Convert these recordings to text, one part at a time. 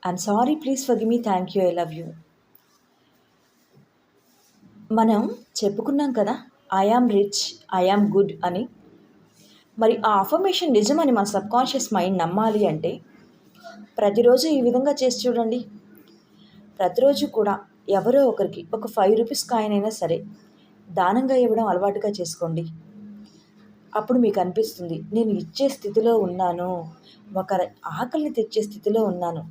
I'm sorry, please forgive me, thank you, I love you. మనం చెప్పుకున్నాం కదా, I am rich, I am good అని. మరి ఆ అఫర్మేషన్ నిజమని మన సబ్కాన్షియస్ మైండ్ నమ్మాలి అంటే ప్రతిరోజు ఈ విధంగా చేసి చూడండి. ప్రతిరోజు కూడా ఎవరో ఒకరికి ఒక 5 రూపీస్ కాయిన్ అయినా సరే దానంగా ఇవ్వడం అలవాటుగా చేసుకోండి. అప్పుడు మీకు అనిపిస్తుంది, నేను ఇచ్చే స్థితిలో ఉన్నాను, ఒకరి ఆకలిని తెచ్చే స్థితిలో ఉన్నాను.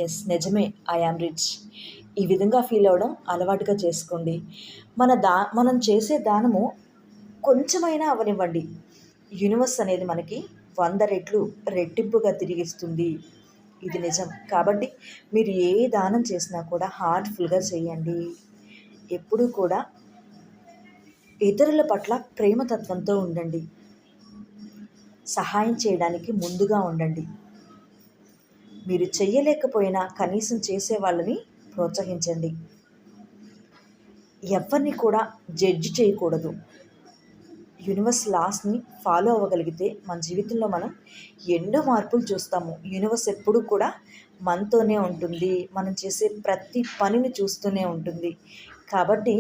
ఎస్, నిజమే, ఐ యామ్ రిచ్. ఈ విధంగా ఫీల్ అవ్వడం అలవాటుగా చేసుకోండి. మనం చేసే దానము కొంచెమైనా అవనివ్వండి, యూనివర్స్ అనేది మనకి 100 రెట్లు రెట్టింపుగా తిరిగిస్తుంది. ఇది నిజం. కాబట్టి మీరు ఏ దానం చేసినా కూడా హార్ట్ఫుల్గా చేయండి. ఎప్పుడూ కూడా ఇతరుల పట్ల ప్రేమతత్వంతో ఉండండి. సహాయం చేయడానికి ముందుగా ఉండండి. మీరు చెయ్యలేకపోయినా కనీసం చేసే వాళ్ళని ప్రోత్సహించండి. ఎవరిని కూడా జడ్జి చేయకూడదు. యూనివర్స్ లాస్ని ఫాలో అవ్వగలిగితే మన జీవితంలో మనం ఎన్నో మార్పులు చూస్తాము. యూనివర్స్ ఎప్పుడూ కూడా మనతోనే ఉంటుంది. మనం చేసే ప్రతి పనిని చూస్తూనే ఉంటుంది. కాబట్టి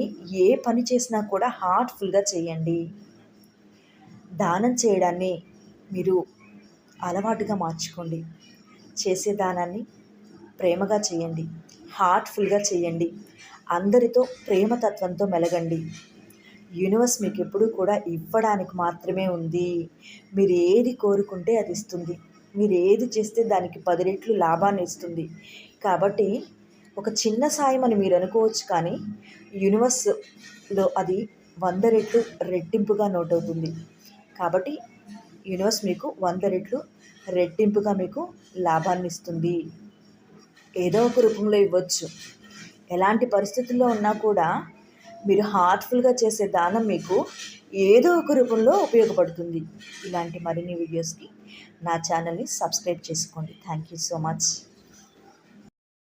ఏ పని చేసినా కూడా హార్ట్ఫుల్గా చేయండి. దానం చేయడాన్ని మీరు అలవాటుగా మార్చుకోండి. చేసే దానాన్ని ప్రేమగా చేయండి, హార్ట్ఫుల్గా చేయండి. అందరితో ప్రేమతత్వంతో మెలగండి. యూనివర్స్ మీకు ఎప్పుడూ కూడా ఇవ్వడానికి మాత్రమే ఉంది. మీరు ఏది కోరుకుంటే అది ఇస్తుంది. మీరు ఏది చేస్తే దానికి 10 రెట్లు లాభాన్ని ఇస్తుంది. కాబట్టి ఒక చిన్న సాయం అని మీరు అనుకోవచ్చు, కానీ యూనివర్స్లో అది 100 రెట్లు రెట్టింపుగా నోట్ అవుతుంది. కాబట్టి యూనివర్స్ మీకు 100 రెట్లు రెట్టింపుగా మీకు లాభాన్ని ఇస్తుంది. ఏదో ఒక రూపంలో ఇవ్వచ్చు. ఎలాంటి పరిస్థితుల్లో ఉన్నా కూడా మీరు హార్ట్ఫుల్గా చేసే దానం మీకు ఏదో ఒక రూపంలో ఉపయోగపడుతుంది. ఇలాంటి మరిన్ని వీడియోస్కి నా ఛానల్ని సబ్స్క్రైబ్ చేసుకోండి. Thank you so much.